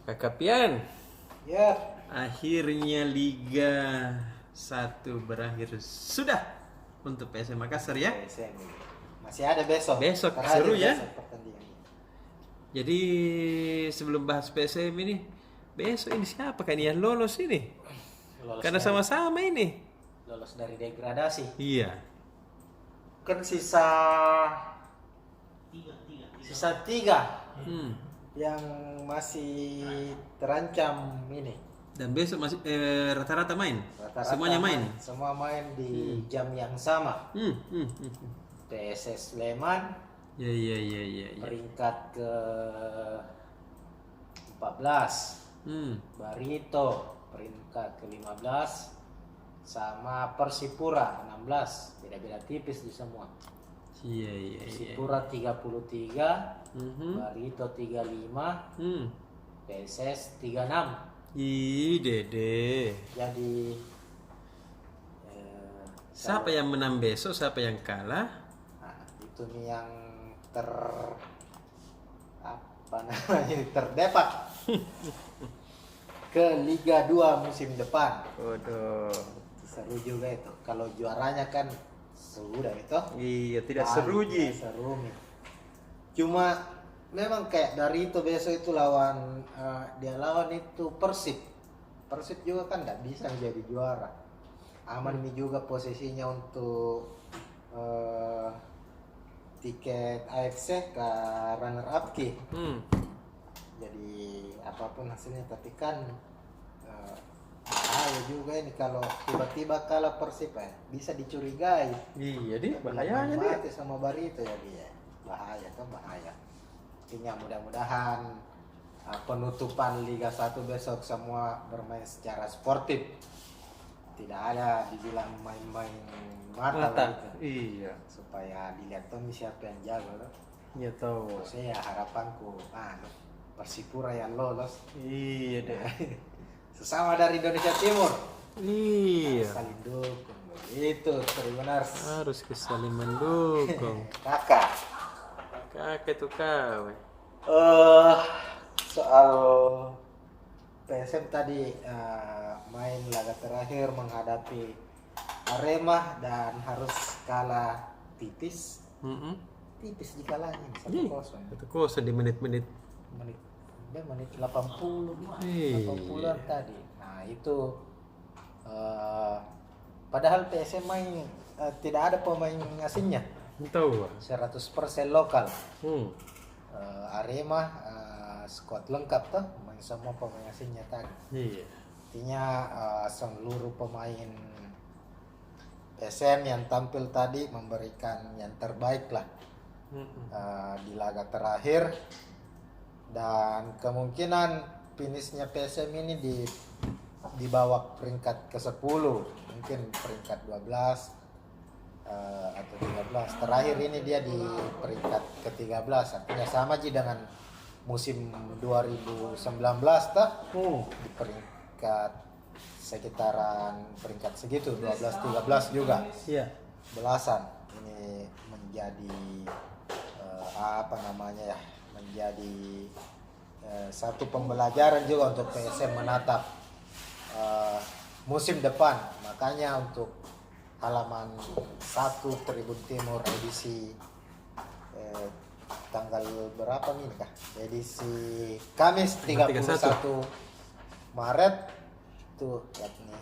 Kakak Pian, Ya, akhirnya Liga 1 berakhir sudah untuk PSM Makassar ya. PSM. Masih ada besok. Besok, Terakhir seru ya. besok pertandingan. Jadi sebelum bahas PSM ini, besok ini siapa kan yang lolos ini? Lolos Karena dari, sama-sama ini. lolos dari degradasi. Iya. Kan sisa tiga Hmm. yang masih terancam ini. Dan besok masih rata-rata main. Rata-rata Semuanya main. Semua main di jam yang sama. PSS Sleman Ya. peringkat ke 14. Barito peringkat ke-15 sama Persipura 16. Beda-beda tipis di semua. Iya. Persipura 33, Barito 35, PSS 36. Ih, Dede. Jadi Siapa yang menang besok, siapa yang kalah? nah, itu nih yang apa namanya terdepak ke Liga 2 musim depan. Waduh. Seru juga itu. Kalau juaranya kan sudah itu. Iya, tidak seru Ji. Seru nih. Cuma memang kayak dari itu besok itu lawan dia lawan itu Persib. Persib juga kan nggak bisa menjadi juara. Aman nih juga posisinya untuk tiket AFC ke runner up ki. Jadi apapun hasilnya tapi kan bahaya juga ini kalau tiba-tiba kalah Persib ya bisa dicurigai. Iya, Di. Bila Bahayanya main dia. mati sama Barito ya dia. Bahaya kan bahaya. Artinya mudah-mudahan penutupan Liga 1 besok semua bermain secara sportif. Tidak ada dibilang main-main mata. Gitu. Iya. Supaya dilihat tuh siapa yang jago loh. Iya tahu. Saya harapanku Persipura yang lolos. Iya deh. Sesama dari Indonesia Timur. Iya. Saling dukung. Itu Tribuners. Harus saling mendukung. Kakak. Kakek tuh kau. Soal PSM tadi main laga terakhir menghadapi Arema dan harus kalah tipis. Tipis dikalahnya 1-0. 1-0 di menit-menit. Menit 80 Iya. 80-an tadi. Nah, itu padahal PSM main tidak ada pemain asingnya. Tahu. 100% lokal. Arema squad lengkap tuh, main semua pemain asingnya tadi. Iya. Artinya seluruh pemain PSM yang tampil tadi memberikan yang terbaik lah di laga terakhir, dan kemungkinan finishnya PSM ini di bawah peringkat ke-10, mungkin peringkat 12 atau 13. Terakhir ini dia di peringkat ke-13, artinya sama aja dengan musim 2019 di peringkat sekitaran peringkat segitu 12-13 juga. Iya. Belasan. Ini menjadi menjadi satu pembelajaran juga untuk PSM menatap musim depan. Makanya untuk halaman 1 Tribun Timur edisi tanggal berapa nih kah? Edisi Kamis 31 Maret itu yakni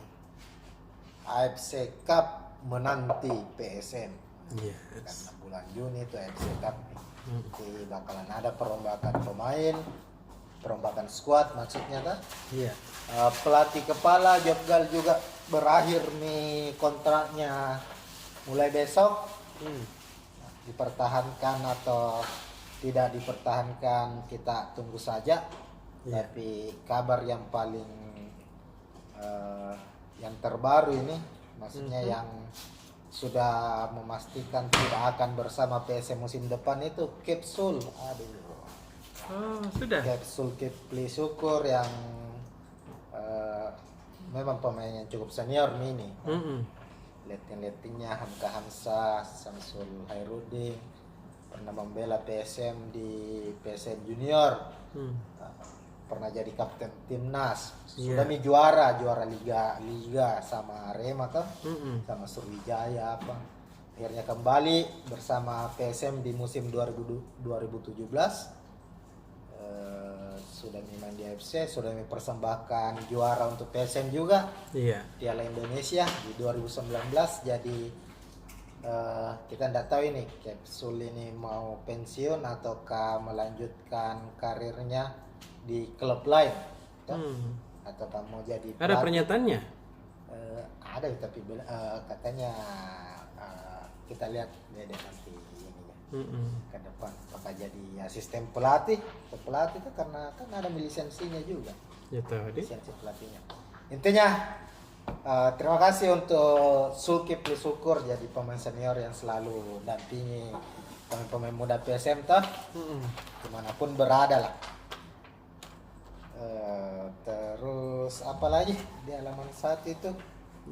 AFC Cup menanti PSM. Karena bulan Juni itu AFC Cup. Jadi bakalan ada perombakan pemain, perombakan squad maksudnya kan? Iya. Pelatih kepala Joggal juga berakhir nih kontraknya mulai besok. Dipertahankan atau tidak dipertahankan kita tunggu saja. Tapi kabar yang paling yang terbaru ini maksudnya yang sudah memastikan tidak akan bersama PSM musim depan itu Kepsul. Sudah. Kepsul Kepli Syukur yang memang pemain yang cukup senior ini. Letting-lettingnya Hamka Hamzah, Samsul Hairudin, pernah membela PSM di PSM Junior. pernah jadi kapten timnas, Iya. sudah juara liga sama Arema kan, sama Sriwijaya apa. Akhirnya kembali bersama PSM di musim 2017. Sudah main di AFC, sudah mempersembahkan juara untuk PSM juga, Iya. Piala Indonesia di 2019. Jadi kita tidak tahu ini Capsule ini mau pensiun ataukah melanjutkan karirnya di klub lain, ataukah mau jadi Ada pelatih. pernyataannya? Ada tapi katanya kita lihat deh nanti ininya ke depan apakah jadi asisten pelatih atau pelatih itu karena kan ada lisensinya juga, Ya tadi. lisensi pelatihnya. Intinya terima kasih untuk Zulkifli Syukur jadi pemain senior yang selalu dampingi pemain-pemain muda PSM toh dimanapun berada lah. Terus apa lagi di halaman 1 itu?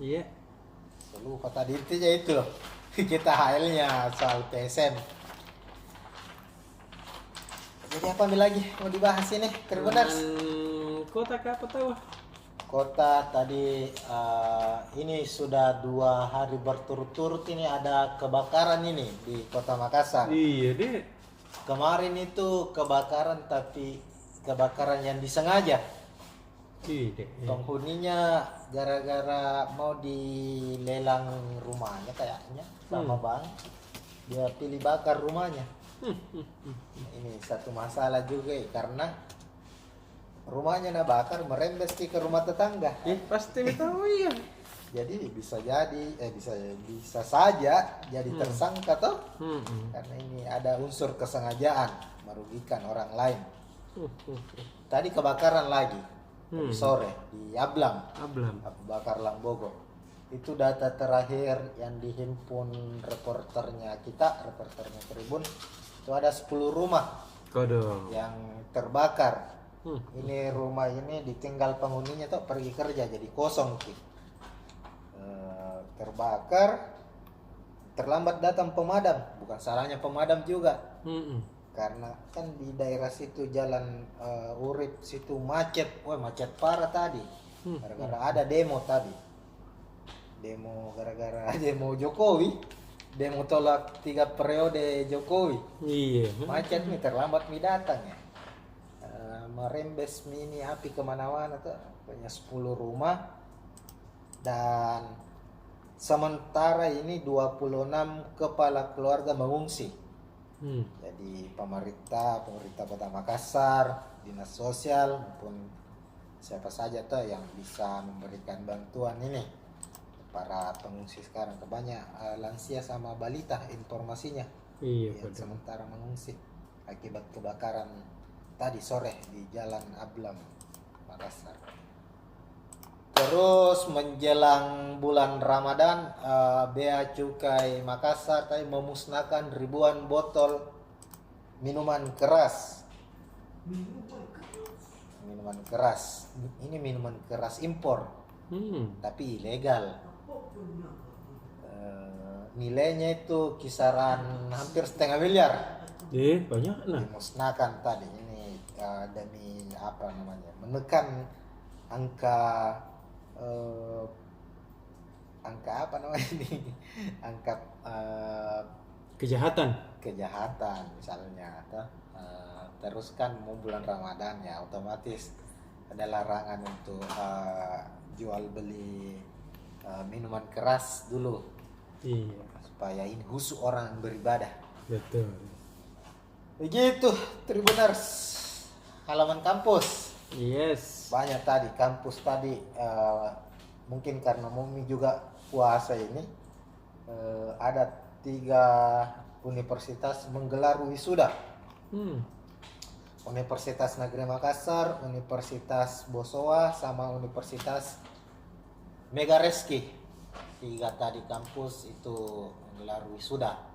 Iya. Lupa tadi intinya itu loh. Kita HL-nya soal PSM. Jadi apa lagi mau dibahas ini? Tribuners. Kota apa tahu? Kota tadi ini sudah 2 hari berturut-turut ini ada kebakaran ini di Kota Makassar. Iya deh. Kemarin itu kebakaran tapi kebakaran yang disengaja. Iya. Penghuninya gara-gara mau dilelang rumahnya kayaknya sama bank, dia pilih bakar rumahnya. Ini satu masalah juga karena rumahnya bakar merembes ke rumah tetangga. Pasti tahu ya. Jadi bisa saja jadi tersangka toh, karena ini ada unsur kesengajaan merugikan orang lain. Tadi kebakaran lagi tadi sore di Ablam. Abu Bakar Lambogo. Itu data terakhir yang dihimpun reporternya Tribun. Itu ada 10 rumah yang terbakar. Ini rumah ini ditinggal penghuninya tuh pergi kerja jadi kosong terbakar. Terlambat datang pemadam, bukan salahnya pemadam juga. Karena kan di daerah situ jalan Urip situ macet parah tadi gara-gara ada demo tadi, gara-gara demo Jokowi, demo tolak 3 periode Jokowi. Iya. Macet nih, terlambat nih datangnya, merembes mini api kemana-mana tuh, punya 10 rumah. Dan sementara ini 26 kepala keluarga mengungsi. Jadi pemerintah Kota Makassar, dinas sosial maupun siapa saja tuh yang bisa memberikan bantuan ini para pengungsi sekarang, kebanyakan lansia sama balita informasinya. Iya. Yang sementara mengungsi akibat kebakaran tadi sore di Jalan Ablam Makassar. Terus menjelang bulan Ramadan, Bea Cukai Makassar tadi memusnahkan ribuan botol minuman keras. Minuman keras. Ini minuman keras impor, tapi ilegal. Nilainya itu kisaran hampir 0,5 miliar. Banyak lah. Dimusnahkan tadi ini demi menekan angka apa namanya ini, angka Kejahatan misalnya terus kan mau bulan Ramadan ya, otomatis ada larangan untuk jual beli minuman keras dulu. Iya. Supaya ini khusus orang beribadah. Betul. Begitu Tribuners, halaman kampus. Yes. Banyak tadi kampus tadi, mungkin karena Mumi juga puasa ini, ada 3 universitas menggelar wisuda. Universitas Negeri Makassar, Universitas Bosowa, sama Universitas Megareski. 3 tadi kampus itu menggelar wisuda.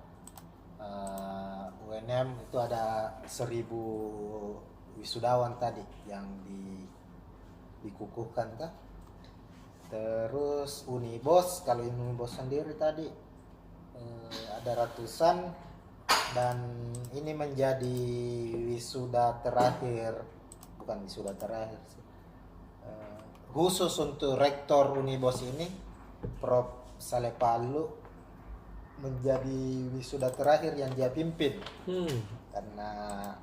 UNM itu ada 1000 wisudawan tadi yang dikukuhkan kah? Terus Unibos, kalau Unibos sendiri tadi ada ratusan, dan ini menjadi wisuda terakhir, bukan wisuda terakhir sih. Khusus untuk rektor Unibos ini, Prof. Saleh Palu menjadi wisuda terakhir yang dia pimpin. Karena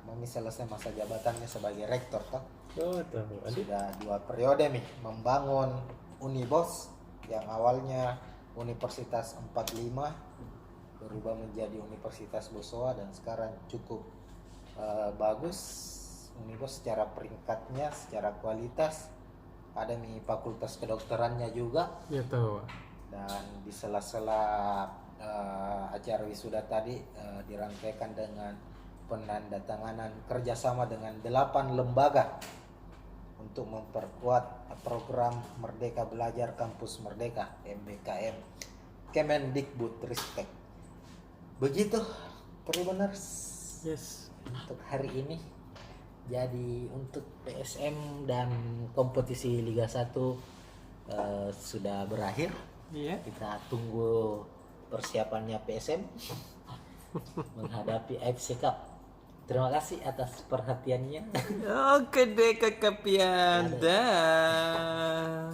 Mami selesai masa jabatannya sebagai rektor toh. Oh, tahu. Sudah 2 periode nih membangun Unibos yang awalnya Universitas 45 berubah menjadi Universitas Bosowa, dan sekarang cukup bagus Unibos secara peringkatnya, secara kualitas. Ada nih fakultas kedokterannya juga. Ya tahu. Dan di sela-sela acara wisuda tadi dirangkaikan dengan penandatanganan kerjasama dengan 8 lembaga untuk memperkuat program Merdeka Belajar Kampus Merdeka MBKM Kemendikbudristek. Begitu Tribuners Yes. untuk hari ini. Jadi untuk PSM dan kompetisi Liga 1 sudah berakhir. Iya. Kita tunggu persiapannya PSM menghadapi AFC Cup. Terima kasih atas perhatiannya. Oke deh Kakak Pian. Dah.